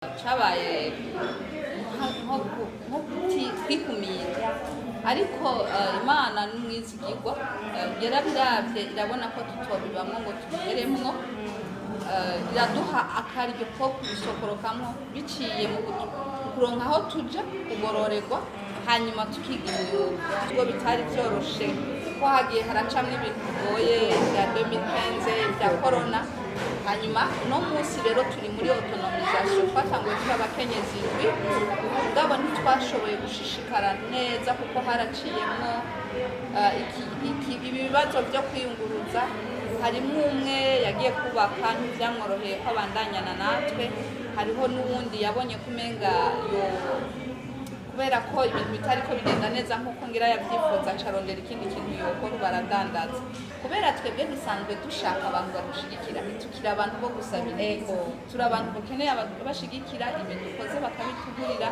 cabaye nko kwikumira ariko Imana n'umwizigirwa yarabiravye irabona ko tutobibamwo ngo tubiheremwo iraduha akaryo ko kubisokorokamwo biciye mu kuronka aho tuja kugororerwa hanyuma tukiga imyuga ubwo bitari vyoroshe ko hagiye haracamwo ibintu bigoye vya 2015 vya corona hanyuma no munsi rero turi muri autonomisation twatanguye turi abakenyezi indwi mugabo ntitwashoboye gushishikara neza kuko haraciyemwo ibibazo vyo kwiyunguruza harimo umwe yagiye kubaka ntivyamworoheye ko abandanyana natwe hariho n'uwundi yabonye kumenga kubera ko ibintu bitari ko bigenda neza nk'uko ngira yavyifuza carondera ikindi kintu yokora baradandaza kubera twebwe dusanzwe dushaka abantu badushigikira tukira abantu bo gusabira turi abantu bakeneye abantu bashigikira ibintu dukoze bakabitugurira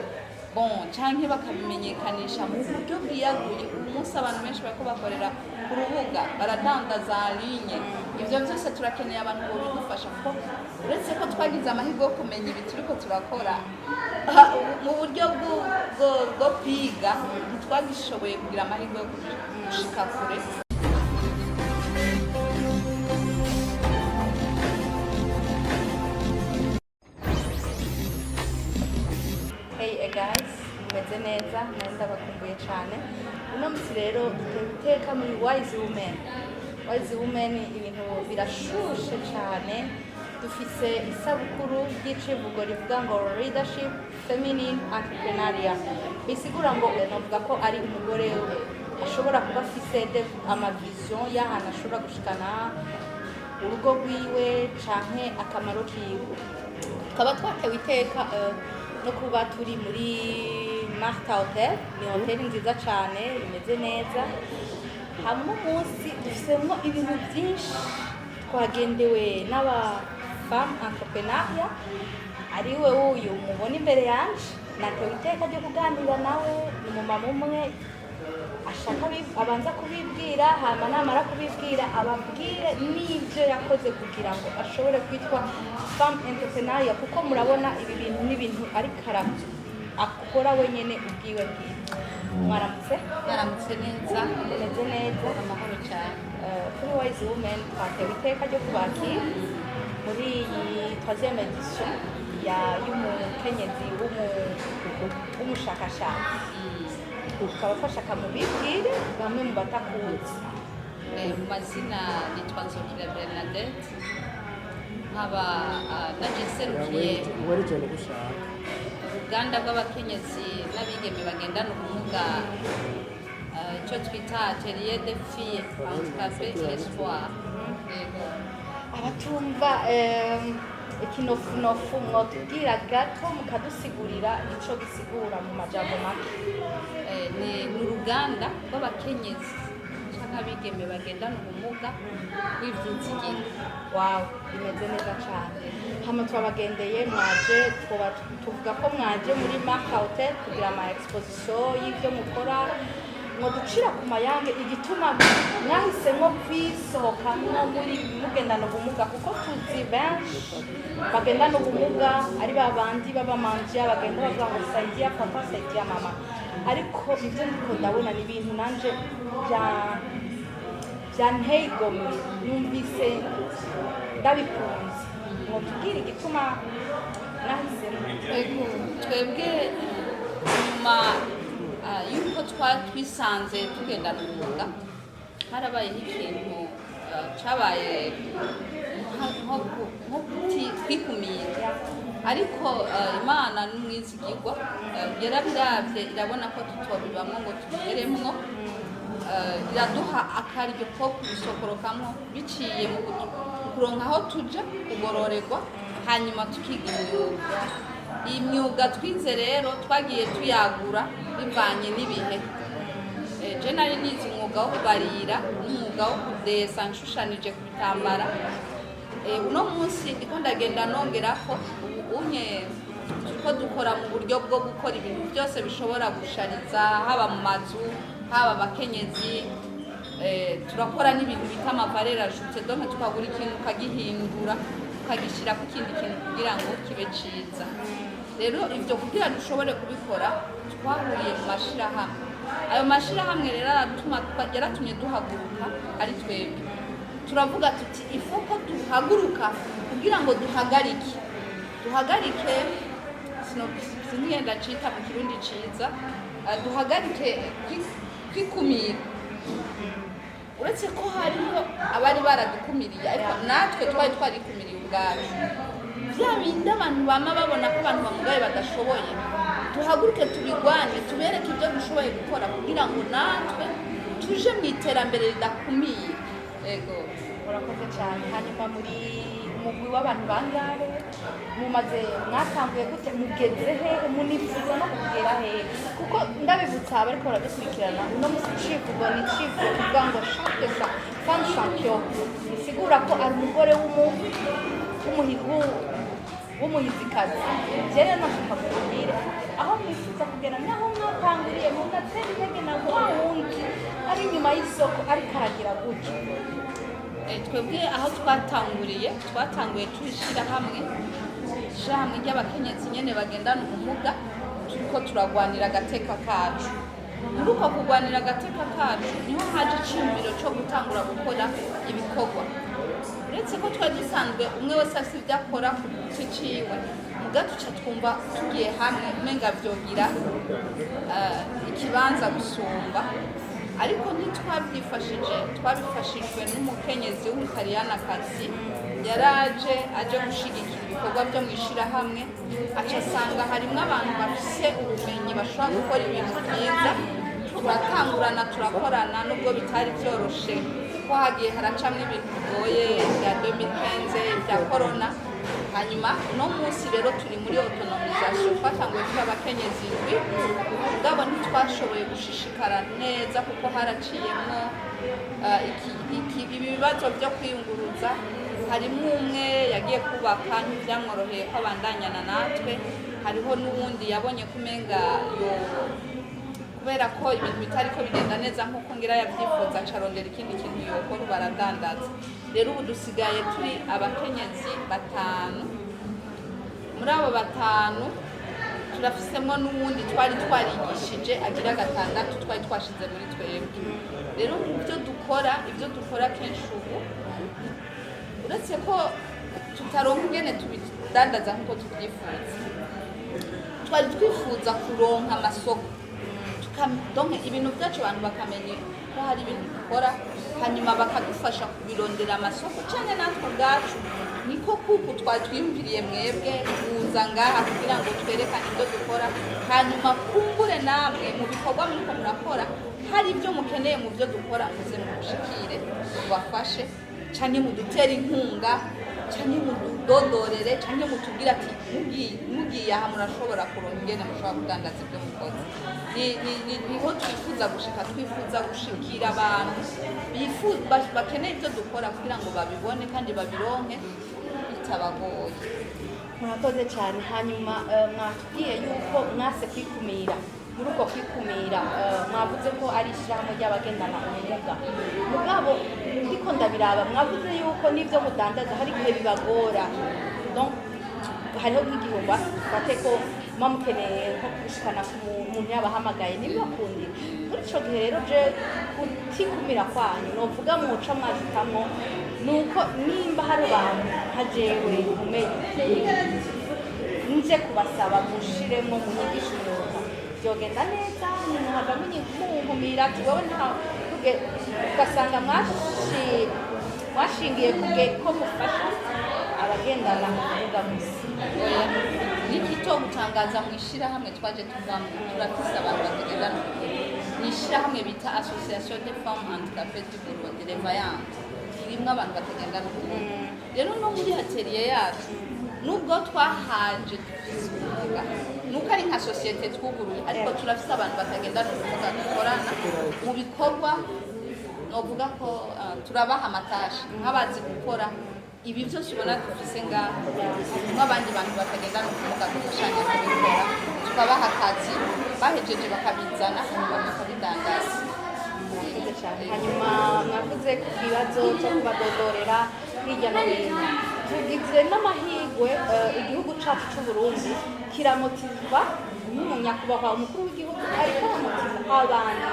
canke bakabimenyekanisha mu buryo bwiyaguye umunsi abantu benshi bariko bakorera ku rubuga baradandaza linye ivyo vyose turakeneye abantu bobidufasha kuko uretse ko twagize amahirwe yo kumenya ibi turiko turakora mu buryo bwo kwiga ntitwagishoboye kugira amahirwe yo gushika kure. Hey guys, meze neza nenda bakumbuye cyane uno munsi rero iteka muri Wise Women ibintu birashushe cyane dufise isabukuru ry'icivugo rivuga ngo leadership feminine entrepreneurial bisigura ngo novuga ko ari umugore ashobora kuba afise amavision y'ahantu ashobora gushikana urugo rwiwe canke akamaro kiwe tukaba twatewe iteka no kuba turi muri Marta Hotel ni hoteli nziza cyane imeze neza hamwe umunsi dufisemo ibintu byinshi twagendewe n'aba femme entrepreneur ariwe uyu mubona imbere yanje natewe iteka ryo kuganira nawe ni umumama umwe ashaka abanza kubibwira hama namara kubibwira ababwire n'ibyo yakoze kugira ngo ashobore kwitwa femme entrepreneur kuko murabona ibi bintu n'ibintu ari karabyo akora wenyene ubwiwe bwite. Mwaramutse neza meze neza amahoro cyane kuri Wise Women twatewe iteka ryo kubakira muri iyi 3e edition y'umukenyezi w'umushakashatsi ukabafasha akamubibwire bamwe mu batakuzi. Mu mazina nitwa Nzokira Bernadette nkaba nagiserukiye uruganda rw'abakenyezi n'abigeme bagendana ubumuga icyo twita atelier de filles handicapées espoir. Abatumva ikinofunofu mwotubwira gato mukadusigurira ico gisigura mu majambo make. Ni uruganda rw'abakenyezi n'abigeme bagendana ubumuga bw'ivyizigiro. Wow, bimeze neza cyane. Hama twabagendeye mwaje tuvuga ko mwaje muri Marta Hotel kugira ama exposition y'ivyo mukora ngo ducira ku mayange igituma mwahisemo kwisohokamwo muri mugendana ubumuga kuko tuzi benshi bagendana ubumuga ari babandi b'abamanje bagenda bavuga ngo saidia papa saidia mama ariko ivyo ndiko ndabona ni ibintu nanje byanteye igomwe numvise ndabikunze ngo tubwire igituma nahisemo. Twebwe nyuma yuko twisanze tugendana ubumuga harabayeho ikintu cabaye nko kwikumira ariko Imana n'umwizigirwa yarabiravye irabona ko tutobibamwo ngo tubiheremwo iraduha akaryo ko kubisokorokamwo biciye mu kuronka aho tuja kugororerwa hanyuma tukiga imyuga. Iyi myuga twize rero twagiye tuyagura bivanye n'ibihe. Je nari nize umwuga wo kubarira n'umwuga wo kudesa nshushanije ku bitambara. Uno munsi ndiko ndagenda nongerako unye turiko dukora mu buryo bwo gukora ibintu byose bishobora gushariza haba mu mazu haba abakenyezi turakora n'ibintu bita amavarera ajute donc tukagura ikintu ukagihindura ukagishira ku kindi kintu kugira ngo kibe ciza. rero ivyo kugira dushobore kubikora twahuriye mu mashirahamwe. Ayo mashirahamwe rero yaratumye duhaguruka ari twebwe, turavuga tuti ifoko duhaguruka kugira ngo duhagarike sinigenda cita mu kirundi ciza, duhagarike kwikumira. Uretse ko hariho abari baradukumiriye ariko natwe twari twarikumiriye ubwacu. Vya bindi abantu bama babona ko abantu bamugaye badashoboye, duhaguruke tubigwane, tubereke ibyo dushoboye gukora kugira ngo natwe tuje mu iterambere ridakumiye. Ego urakoze cyane. Hanyuma muri umugwi w'abantu bangahe mwatanguye gute, mugeze hehe, munifuza no kugera hehe? Kuko ndabibutsa abariko baradukurikirana, uno musi icivugo ni icivugo kivuga ngo chaque femme champion, bisigura ko ari umugore w'umuhizikazi. Jewe nashaka kubwira aho mwifuza kugera, naho mwatanguriye munatera intege na wa wundi ari inyuma y'isoko ariko aragira gutyo. Twebwe aho twatanguye turishira hamwe ry'abakenyezi nyene bagendana ubumuga, turiko turagwanira agateka kacu. Muri uko kugwanira agateka kacu niho haje iciyumviro co gutangura gukora ibikorwa. Uretse ko twari dusanzwe umwe wese afise ivyo akora ku giti ciwe, muga tuca twumva tugiye hamwe umenga vyogira ikibanza gusumba. Ariko ntitwabyifashije, twabifashijwe n'umukenyezi w'umutaliyanaakazi yaraje aje gushigikira ibikorwa byo mu ishirahamwe, aca asanga harimwo abantu bafise ubumenyi bashobora gukora ibintu byiza. Turatangurana turakorana, nubwo bitari vyoroshe ko hagiye haracamwo ibintu bigoye bya 2015 bya corona. Hanyuma no munsi rero turi muri autonomisation, twatanguye turi abakenyezi indwi, mugabo ntitwashoboye gushishikara neza kuko haraciyemwo ibibazo byo kwiyunguruza. Harimo umwe yagiye kubaka ntivyamworoheye ko abandanyana natwe, hariho n'uwundi yabonye kumenga kubera ko ibintu bitari ko bigenda neza nk'uko ngira yavyifuza, acarondera ikindi kintu yokora, baradandaza. Rero ubu dusigaye turi abakenyezi 5. Muri abo 5 turafisemwo n'uwundi twari twarigishije agira 6 twari twashize muri twebwe. Rero ivyo dukora kenshi ubu, uretse ko tutaronka ingene tubidandaza nk'uko tubyifuza, twari twifuza kuronka amasoko, donc ibintu byacu abantu bakamenya ko hari ibintu dukora, hanyuma bakadufasha kubirondera amasoko. Cyane natwe ubwacu niko kuko twatwiyumviriye mwebwe kuza ngaha kugira ngo twerekane ibyo dukora, hanyuma kumbure namwe mu bikorwa muriko murakora hari ibyo mukeneye mu byo dukora, muze mushikire tubafashe, cyane mudutere inkunga, cyane mudodorere, cyane mutubwira ati mugiye aha murashobora kuronka ingene mushobora kudandaza ibyo mukoze. Niho twifuza gushika, twifuza gushikira abantu bakeneye ibyo dukora kugira ngo babibone kandi babironke bitabagoye. Murakoze cyane. Hanyuma mwatubwiye yuko mwase kwikumira. Muri uko kwikumira mwavuze ko ari ishirahamwe ry'abagendana ubumuga, mugabo ndiko ndabiraba mwavuze yuko n'ivyo mudandaza hari igihe bibagora, donc hariho nk'igihombo bafate ko mukeneye nko gushikana ku muntu yabahamagaye ntibibakundire. Muri ico gihe rero je kutikumira kwanyu novuga muca mwazitamwo nuko nimba hari abantu nka jewe umenye nje kubasaba mushiremwo mu nyigisho imyuga byogenda neza, muhava munkumira ati wowe nta ugasanga mwashingiye ko mufasha abagendana ubumuga gusa. N'igito gutangaza mu ishirahamwe twaje tuvamo, turafise abantu batagendana ubumuga. Ni ishirahamwe bita Association des Femmes Handicapées du Burundi, Revaillante, irimwo abantu batagendana ubumuga. Rero no muri atelier yacu nubwo twahaje tuvuga nuko ari nka societe twuguruye, ariko turafise abantu batagendana ubumuga dukorana mu bikorwa. Novuga ko turabaha amatashi nk'abazi gukora ibi byose ubona dufise ngaho, nk'abandi bantu batagendana ubumuga dufashanya kubikora, tukabaha akazi, bahejeje bakabizana bakabidandaza. Hanyuma mwavuze ku kibazo cyo kubadodorera hirya no hino, tugize n'amahirwe igihugu cyacu cy'u Burundi kiramotiva n'umunyakubahwa umukuru w'igihugu ariko aramotiva abantu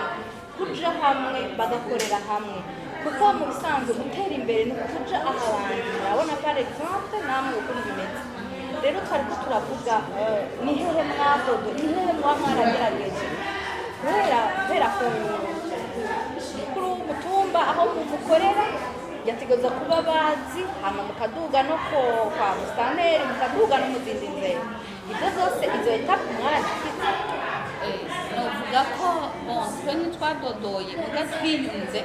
kuja hamwe bagakorera hamwe kuko mu bisanzwe gutera imbere ni ukuja aho abandi murabona par exemple namwe ukuntu bimeze rero twariko turavuga ni hehe mwakoze ni hehe mwaragerageje kubera ko mukuru w'umutumba aho mukorera yategerezwa kuba bazi hama mukaduga no kwa musitanteri mukaduga no mu zindi nzego ibyo zose izo etape mwarafite novuga ko twe ntitwadodoye muga twiyunze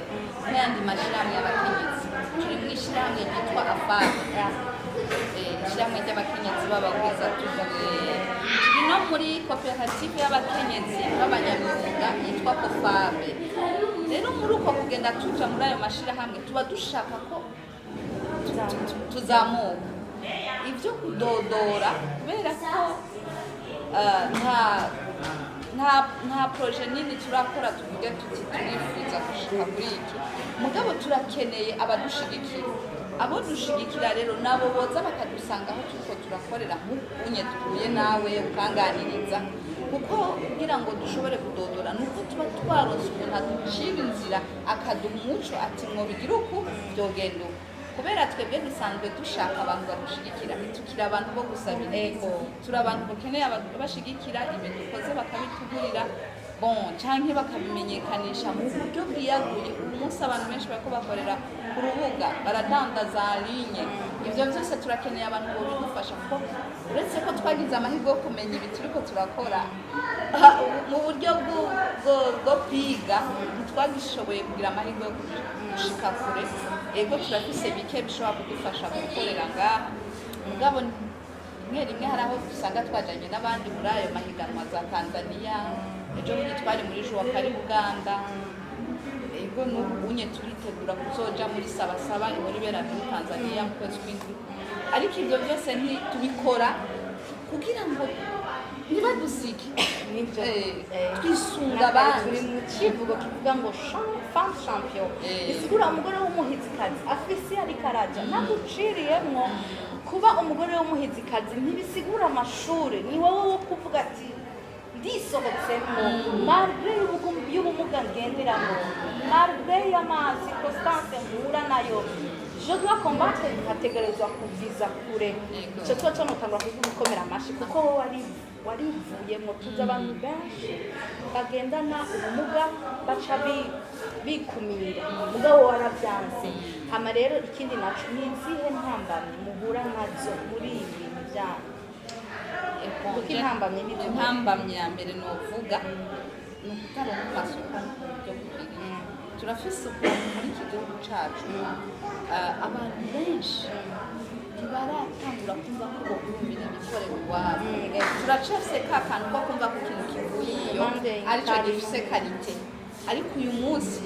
n'ayandi mashyirahamwe y'abakenyezi turi mu ishyirahamwe ryitwa AFAB ishyirahamwe ry'abakenyezi b'abagwizatunga turi no muri koperative y'abakenyezi b'abanyamyuga yitwa COFAB rero muri uko kugenda tuja muri ayo mashyirahamwe tuba dushaka ko tuzamuka ibyo kudodora kubera ko nta proje nini turakora tuvuge tuti turifuza gushika kuri iki mugabo turakeneye abadushigikira abo dushigikira rero nabo boza bakadusanga aho turiko turakorera nk'ubunye duhuye nawe ukanganiriza kuko kugira ngo dushobore kudodora nuko tuba twaronse umuntu aducira inzira akaduha umuco ati mwobigira uku byogenda uku kubera twebwe dusanzwe dushaka abantu badushigikira ntitukiri abantu bo gusabira turi abantu bakeneye bashigikira ibintu dukoze bakabitugurira canke bakabimenyekanisha mu buryo bwiyaguye uyu munsi abantu benshi bariko bakorera ku rubuga baradandaza linye ivyo vyose turakeneye abantu bo bidufasha kuko uretse ko twagize amahirwe yo kumenya ibi turiko turakora mu buryo bwo kwiga ntitwagishoboye kugira amahirwe yo gushika kure ego turafise bike bishobora kudufasha gukorera ngaha mugabo rimwe rimwe hari aho dusanga twajanye n'abandi muri ayo mahiganwa za Tanzania ejo bundi twari muri Juwakari Uganda ego n'ubunye turitegura kuzoja muri Sabasaba muri bera muri Tanzania mu kwezi kw'indwi ariko ibyo byose ntitubikora kugira ngo ntibadusike nibyo twisunga abandi turi mu kivugo kivuga ngo femme champion bisigura umugore w'umuhizikazi afise ariko araja naguciriyemwo kuba umugore w'umuhizikazi ntibisigura amashuri ni wowe wo kuvuga ati ndisohotsemo malgré y'ubumuga ngenderamo malgré y'amazi constance mpura nayo je dois combattre nkategerezwa kuviza kure icyo tuba tunotangura kugukomera amashi kuko wowe warivuyemo tuzi abantu benshi bagendana ubumuga baca bikumira mugabo waravyanse hama rero ikindi naco ni izihe ntambamye muhura nazo muri ibi bintu byanyu kuko intambamye ni intambamye ya mbere novuga ni ukutaronka amasoko yo kwiga turafise ukuntu muri iki gihugu cacu abantu benshi ntibaratangura kumva ko bokurumbira ibikorerwa iwabo turacafise ka kantu ko kumva ko ikintu kivuye iyo arico gifise karite ariko uyu munsi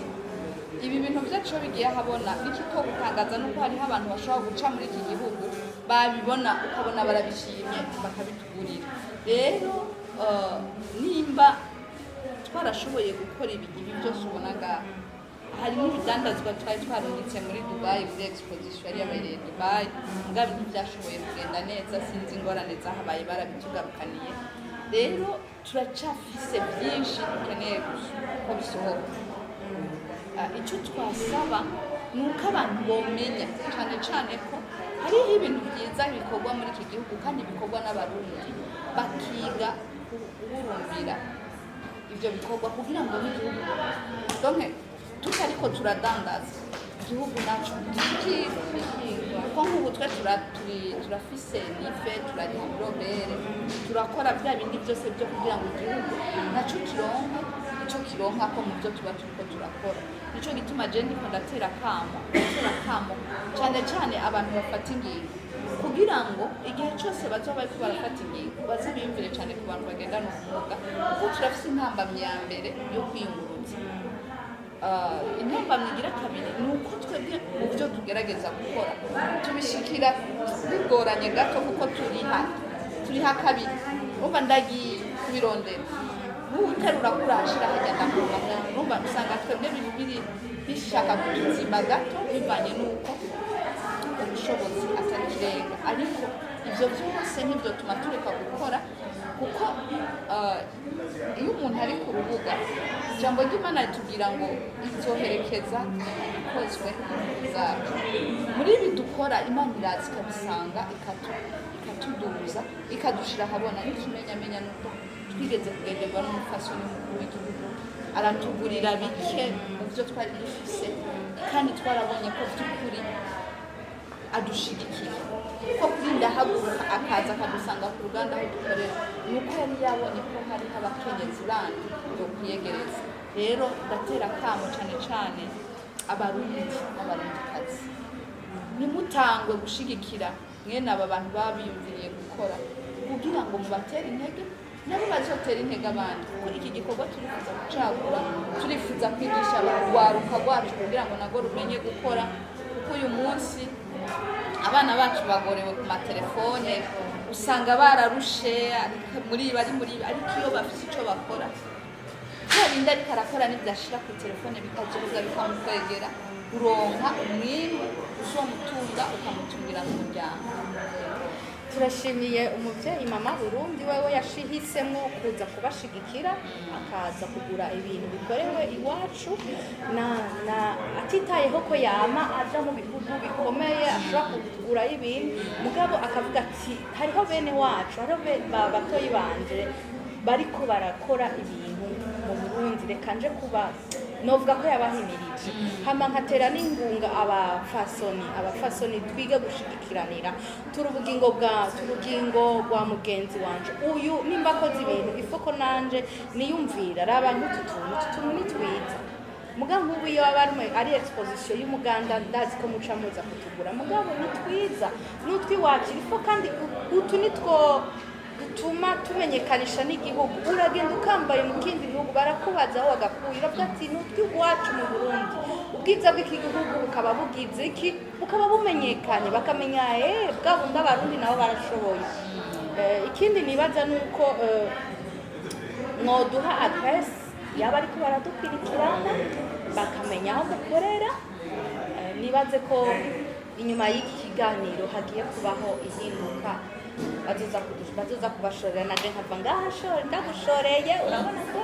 ibi bintu vyacu bigiye habona n'ikiko gutangaza nuko hariho abantu bashobora guca muri iki gihugu babibona ukabona barabishimye bakabitugurira rero nimba twarashoboye gukora ibi byose ubonaga hari n'ibidandazwa twari twarungitse muri Dubai muri exposition yari yabereye Dubai mugabo ntibyashoboye kugenda neza sinzi ingorane zahabaye barabitugarukaniye rero turacafise byinshi dukeneye ko bisohoka icyo twasaba ni uko abantu bomenya cyane cyane ko hariho ibintu byiza bikorwa muri iki gihugu kandi bikorwa n'abarundi bakiga kuburumbira ibyo bikorwa kugira ngo n'igihugu donke tutariko turadandaza igihugu nacu kuko nk'ubu twe turafise nife turariha urobere turakora bya bindi byose byo kugira ngo igihugu naco kironke icyo kironka ko mu byo tuba turiko turakora nico gituma je ndiko ndatera kamo cyane cyane abantu bafata ingingo kugira ngo igihe cyose bazoba bariko barafata ingingo bazibimvire cyane ku bantu bagendana ubumuga kuko turafise intambamyi ya mbere yo kwiyunguruza intambamyi igira kabiri ni uko twebwe mu byo tugerageza gukora tubishikira bigoranye gato kuko turiha kabiri umva ndagiye kubirondera uterura kurashira hajya ndakumva numva usanga twebwe biri bishaka kutuzima gato bivanye nuko ubushobozi atari kirenga ariko ibyo byose nibyo tuma tureka gukora kuko iyo umuntu ari ku rubuga ijambo ry'Imana ritubwira ngo izoherekeza ikozwe zacu muri ibi dukora Imana iraza ikabisanga ikatuduza ikadushira ahabona n'ikimenyamenya nuko twigeze kugenderwa n'umufasoni mukuru w'igihugu aratugurira bike mu byo twari dufise kandi twarabonye ko by'ukuri adushigikiye ko kurinda haguruka akaza akadusanga ku ruganda aho dukorera nuko yari yabonye ko hariho abakenyezi bandi yo kwiyegereza rero ndatera kamo cyane cyane abarundi n'abarundikazi nimutangwe gushigikira mwene aba bantu babiyumviriye gukora kugira ngo mubatere intege nabo bazotera intege abandi kuko iki gikorwa turifuza gucagura turifuza kwigisha urwaruka rwacu kugira ngo nago rumenye gukora kuko uyu munsi abana bacu bagorewe ku matelefone usanga bararushe bari muri ariko iyo bafite icyo bakora byarinda ariko arakora n'ibyashira ku telefone bikazuza bikamukwegera uronka umwimbu uzomutunga ukamutungira n'umuryango. turashimiye umubyeyi mama Burundi wewe yashihisemo kuza kubashigikira akaza kugura ibintu bikorewe iwacu na atitayeho ko yama aja mu bihugu bikomeye ashobora kugura ibintu mugabo akavuga ati hariho bene wacu hariho batoyi banje bariko barakora ibintu mu Burundi reka nje kuba novuga ko yabahimirije hama nkatera n'ingunga abafasoni twiga gushigikiranira turubugingo bwa mugenzi wanje uyu nimba akoze ibintu ifoko nanje niyumvira raba nk'utuntu ni twiza mugabo ubu iyo ari exposition y'umuganda ndazi ko muca muza kutugura mugabo ni twiza n'utwiwacu ifo kandi utu nitwo dutuma tumenyekanisha n'igihugu uragenda ukambaye mu kindi gihugu barakubaza aho wagakuye uravuga ati n'utwiwacu mu Burundi ubwiza bw'iki gihugu bukaba bugize iki bukaba bumenyekanye bakamenya bwabundi abarundi nabo barashoboye. Ikindi nibaza nuko mwoduha address yaba ariko baradukurikirana bakamenya aho dukorera nibaze ko inyuma y'iki kiganiro hagiye kubaho ihinduka bazoza kubashorera naje nkava ndagushoreye urabona ko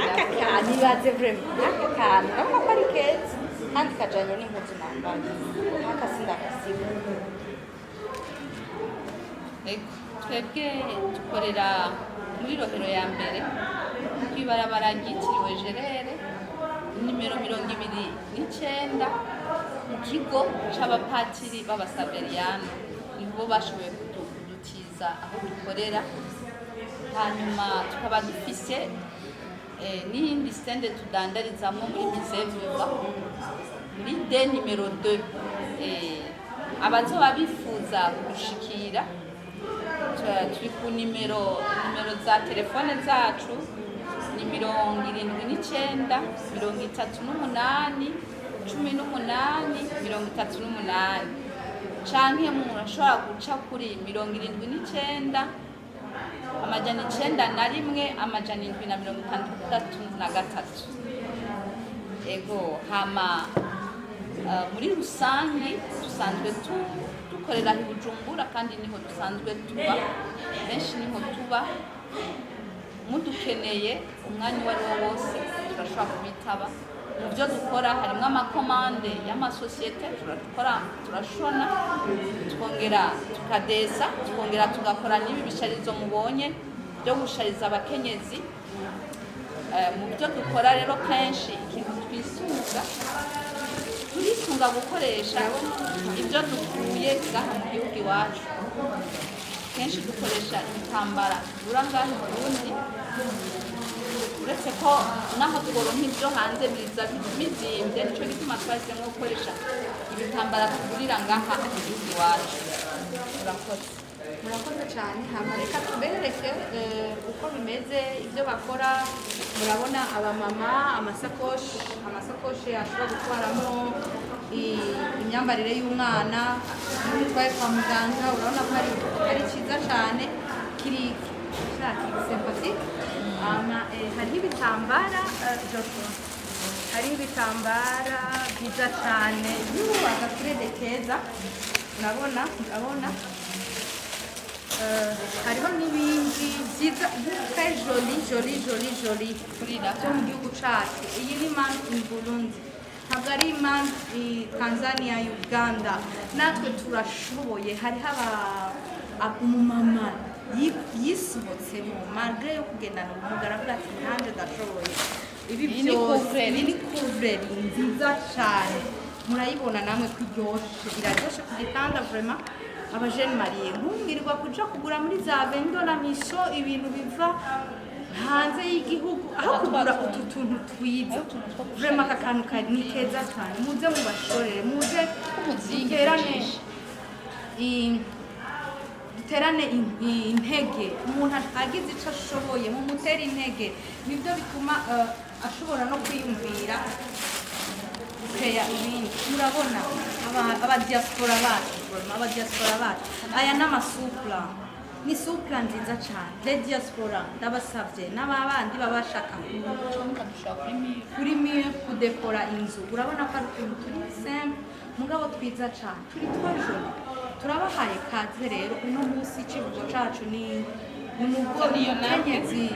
aka kantu ibaze vraiment aka kantu urabona ko ari keza kandi kajanye n'impuzu nambaye aka sindagasiga. Twebwe dukorera muri Rohero ya mbere kw'ibarabara ryitiriwe Gerere nimero 29 mu kigo c'abapatiri b'abasaberiyani nibo bashoboye kudutiza aho dukorera hanyuma tukaba dufise n'iyindi stende tudandarizamo muri Miseviva muri D nimero 2 abazoba bifuza gushikira turi ku nimero za telefone zacu ni 79 38 18 canke murashobora guca kuri 79 amajana 901 amajana 763. Ego hama muri rusangi dusanzwe dukorera i Bujumbura kandi niho dusanzwe tuba benshi niho tuba mudukeneye umwanya wari wose turashobora kubitaba. Mu byo dukora harimo amakomande y'amasosiyete turashona tukongera tukadesa tukongera tugakora n'ibi bisharizo mubonye byo gushariza abakenyezi. Mu byo dukora rero kenshi ikintu turisunga gukoresha ibyo dukuye ngaha mu gihugu iwacu. Kenshi dukoresha ibitambara tugura ngaha mu Burundi uretse ko naho tworonka ibyo hanze biza bizimvye nico gituma twahisemo gukoresha ibitambara tugurira ngaha mu gihugu iwacu. Murakoze cyane hama reka tubereke uko bimeze ibyo bakora. Murabona abamama amasakoshi ashobora gutwaramo imyambarire y'umwana utwaye kwa muganga. Urabona ko ari cyiza cyane kiri sympathique. Hariho ibitambara hariho ibitambara byiza cyane agakurede keza urabona hariho n'ibindi byiza très joli kurira byo mu gihugu cyacu. Iyi ni mani in Burundi, ntabwo ari mani Tanzania, Uganda. Natwe turashoboye. Hariho umumama yisohotsemo malgré yo kugendana ubumuga, aravuga ati nanjye ndashoboye. Ibi byose ni couvre-lit nziza cyane, murayibona namwe ko iryoshe, iraryoshe ku gitanda vraiment. Abajene mariye nkumwirirwa kuja kugura muri za vendo na misho ibintu biva hanze y'igihugu, aho kugura utu tuntu twiza vraiment. Aka kantu ni keza cyane, muze mubashorere, muze duterane intege. Umuntu agize icyo ashoboye mumutera intege, nibyo bituma ashobora no kwiyumvira guteya ibindi. Murabona abadiaspora bacu, aya n'amasupla, ni supla nziza cyane. Le diaspora ndabasabye n'ababandi babashaka kuri mieux kudekora inzu. Urabona ko ari utuntu turi simple mugabo twiza cyane, turi twajoro. Turabahaye kaze rero. Uno munsi ikivugo cyacu ni umukenyezi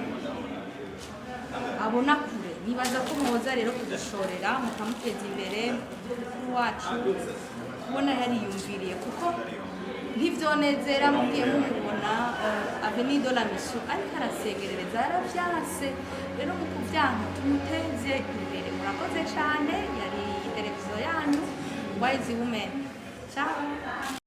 abona kure. Nibaza ko mwoza rero kudushorera mukamuteza imbere wacu, kubona yariyumviriye, kuko ntivyonezera mugiye mumubona Avenue de la Mission ariko arasegerereza, yaravyanse. Rero mu kuvyanka tumuteze imbere. Murakoze cyane. Yari televiziyo yanyu Wise Women. Ciao.